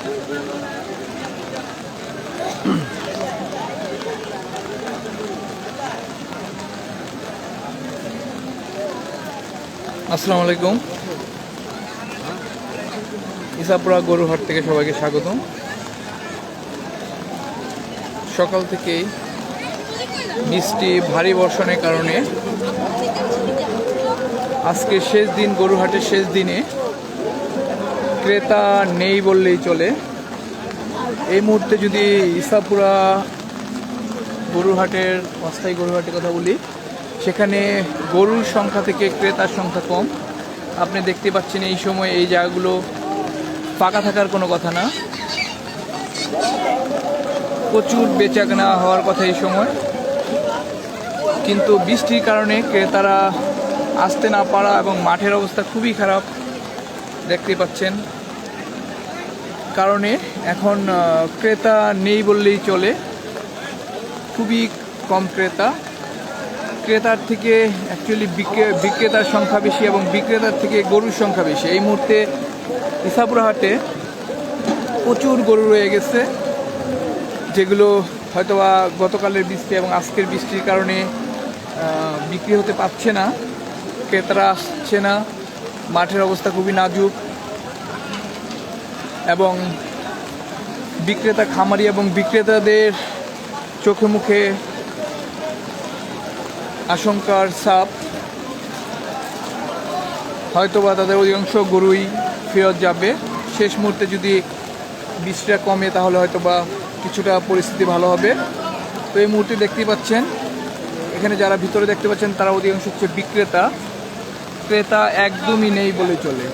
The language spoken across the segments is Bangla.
আসসালামু আলাইকুম। ইসাপুরা গরুহাট থেকে সবাইকে স্বাগতম। সকাল থেকেই বৃষ্টি ভারী বর্ষণের কারণে আজকে শেষ দিন, গরুহাটের শেষ দিনে ক্রেতা নেই বললেই চলে। এই মুহূর্তে যদি ইসাপুরা গরুহাটের, অস্থায়ী গরুহাটের কথা বলি, সেখানে গরুর সংখ্যা থেকে ক্রেতার সংখ্যা কম। আপনি দেখতে পাচ্ছেন এই সময় এই জায়গাগুলো ফাঁকা থাকার কোনো কথা না, প্রচুর বেচাকেনা হওয়ার কথা এই সময়, কিন্তু বৃষ্টির কারণে ক্রেতারা আসতে না পারা এবং মাঠের অবস্থা খুবই খারাপ দেখতে পাচ্ছেন, কারণে এখন ক্রেতা নেই বললেই চলে। খুবই কম ক্রেতার থেকে অ্যাকচুয়ালি বিক্রেতার সংখ্যা বেশি এবং বিক্রেতার থেকে গরুর সংখ্যা বেশি। এই মুহূর্তে ইসাপুরা হাটে প্রচুর গরু রয়ে গেছে, যেগুলো হয়তোবা গতকালের বৃষ্টি এবং আজকের বৃষ্টির কারণে বিক্রি হতে পারছে না, ক্রেতারা আসছে না, মাঠের অবস্থা খুবই নাজুক এবং বিক্রেতা, খামারি এবং বিক্রেতাদের চোখে মুখে আশঙ্কার ছাপ। হয়তোবা তাদের অধিকাংশ গরুই ফেরত যাবে। শেষ মুহূর্তে যদি বৃষ্টিটা কমে তাহলে হয়তোবা কিছুটা পরিস্থিতি ভালো হবে। তো এই মুহূর্তে দেখতেই পাচ্ছেন এখানে যারা ভিতরে দেখতে পাচ্ছেন তারা অধিকাংশ হচ্ছে বিক্রেতা, ক্রেতা একদমই নেই বলে চলে।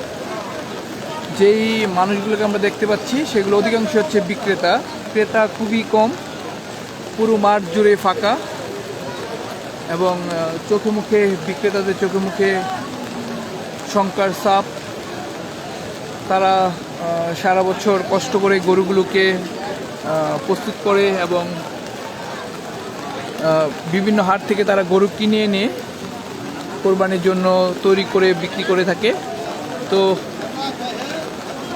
যেই মানুষগুলোকে আমরা দেখতে পাচ্ছি সেগুলো অধিকাংশ হচ্ছে বিক্রেতা, ক্রেতা খুবই কম। পুরো মাঠ জুড়ে ফাঁকা এবং চোখে মুখে, বিক্রেতাদের চোখে মুখে শঙ্কার ছাপ। তারা সারা বছর কষ্ট করে গরুগুলোকে প্রস্তুত করে এবং বিভিন্ন হাট থেকে তারা গরু কিনে এনে কোরবানির জন্য তৈরি করে বিক্রি করে থাকে। তো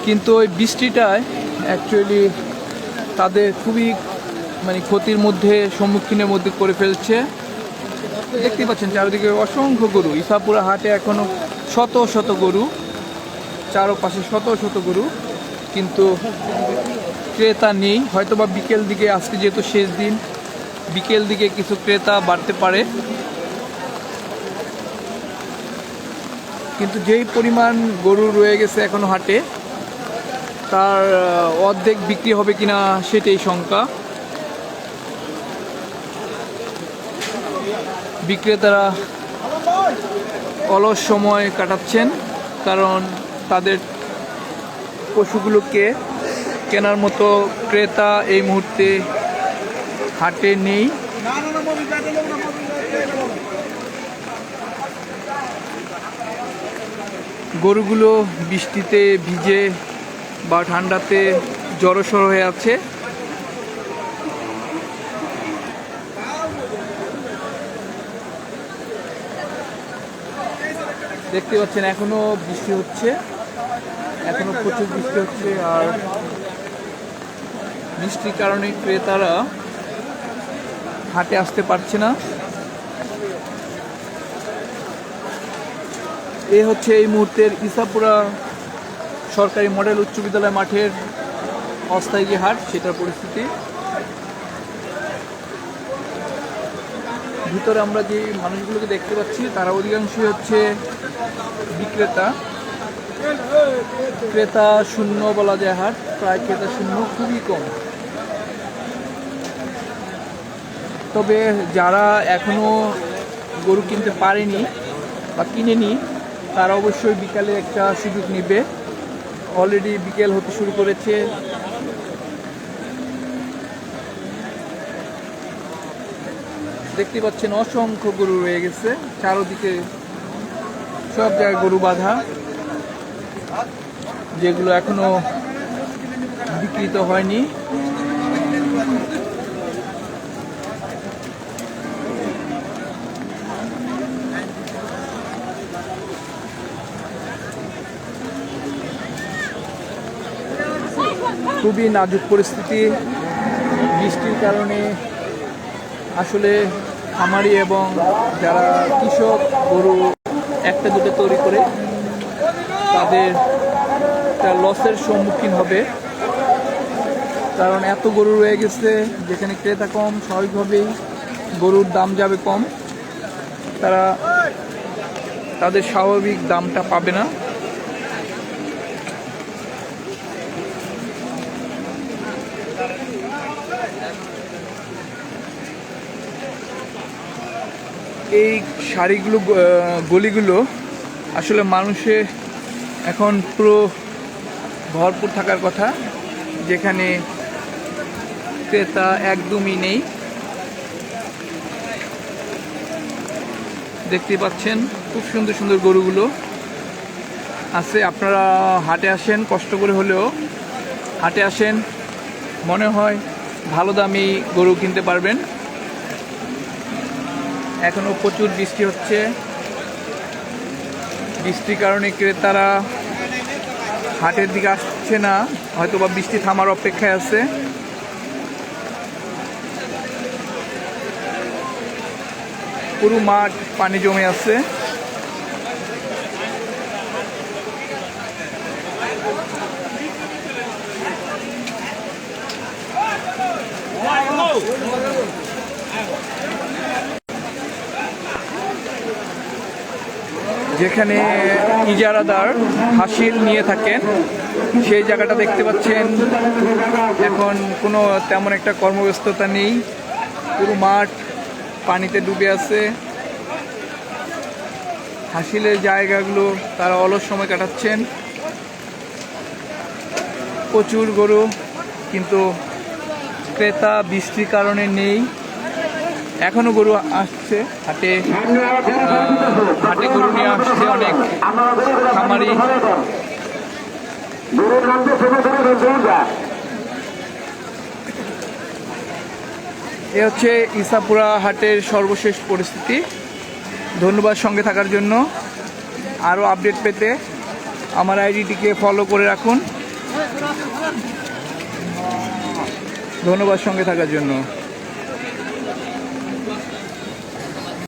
কিন্তু ওই বৃষ্টিটায় অ্যাকচুয়ালি তাদের খুবই ক্ষতির মধ্যে, সম্মুখীনের মধ্যে করে ফেলছে। দেখতে পাচ্ছেন চারিদিকে অসংখ্য গরু। ইসাপুরা হাটে এখনো শত শত গরু, চারপাশে শত শত গরু, কিন্তু ক্রেতা নেই। হয়তোবা বিকেল দিকে, আজকে যেহেতু শেষ দিন, বিকেল দিকে কিছু ক্রেতা বাড়তে পারে, কিন্তু যেই পরিমাণ গরু রয়ে গেছে এখনো হাটে, তার অর্ধেক বিক্রি হবে কিনা সেটাই শঙ্কা। বিক্রেতারা অলস সময় কাটাচ্ছেন, কারণ তাদের পশুগুলোকে কেনার মতো ক্রেতা এই মুহূর্তে হাটে নেই। গরুগুলো বৃষ্টিতে ভিজে বা ঠান্ডাতে জড়সড় হয়ে আছে। দেখতে পাচ্ছেন এখনো বৃষ্টি হচ্ছে, এখনো প্রচুর বৃষ্টি হচ্ছে, আর বৃষ্টির কারণে ক্রেতারা হাটে আসতে পারছে না। এ হচ্ছে এই মুহূর্তের ইসাপুরা সরকারি মডেল উচ্চ বিদ্যালয় মাঠের অস্থায়ী যে হাট, সেটার পরিস্থিতি। ভিতরে আমরা যে মানুষগুলোকে দেখতে পাচ্ছি তারা অধিকাংশই হচ্ছে বিক্রেতা। ক্রেতা শূন্য বলা যায় হাট, প্রায় ক্রেতা শূন্য, খুবই কম। তবে যারা এখনো গরু কিনতে পারেনি বা কিনেনি তারা অবশ্যই বিকালে একটা সুযোগ নেবে। অলরেডি বিকেল হতে শুরু করেছে। দেখতে পাচ্ছেন অসংখ্য গরু রয়ে গেছে, চারদিকে সব জায়গায় গরু বাঁধা, যেগুলো এখনো বিক্রিত হয়নি। খুবই নাজুক পরিস্থিতি। বৃষ্টির কারণে আসলে খামারি এবং যারা কৃষক গরু একটা দুটো তৈরি করে তাদের লসের সম্মুখীন হবে, কারণ এত গরু রয়ে গেছে যেখানে ক্রেতা কম, স্বাভাবিকভাবেই গরুর দাম যাবে কম, তারা তাদের স্বাভাবিক দামটা পাবে না। এই শাড়িগুলো গলিগুলো আসলে মানুষে এখন পুরো ভরপুর থাকার কথা, যেখানে ক্রেতা একদমই নেই। দেখতে পাচ্ছেন খুব সুন্দর সুন্দর গরুগুলো আছে। আপনারা হাটে আসেন, কষ্ট করে হলেও হাটে আসেন, মনে হয় ভালো দামি গরু কিনতে পারবেন। এখনো প্রচুর বৃষ্টি হচ্ছে, বৃষ্টির কারণে ক্রেতারা হাটের দিকে আসছে না, হয়তো বা বৃষ্টি থামার অপেক্ষায় আছে। পুরো মাঠ পানি জমে আছে। যেখানে ইজারাদার হাসিল নিয়ে থাকেন সেই জায়গাটা দেখতে পাচ্ছেন, এখন কোনো তেমন একটা কর্মব্যস্ততা নেই, পুরো মাঠ পানিতে ডুবে আছে। হাসিলের জায়গাগুলো তারা অলস সময় কাটাচ্ছেন। প্রচুর গরু, কিন্তু ক্রেতা বৃষ্টির কারণে নেই। এখনো গরু আসছে হাটে, হাটে গরু নিয়ে আসছে অনেক খামারি। এ হচ্ছে ইসাপুরা হাটের সর্বশেষ পরিস্থিতি। ধন্যবাদ সঙ্গে থাকার জন্য। আরও আপডেট পেতে আমার আইডিটিকে ফলো করে রাখুন। ধন্যবাদ সঙ্গে থাকার জন্য।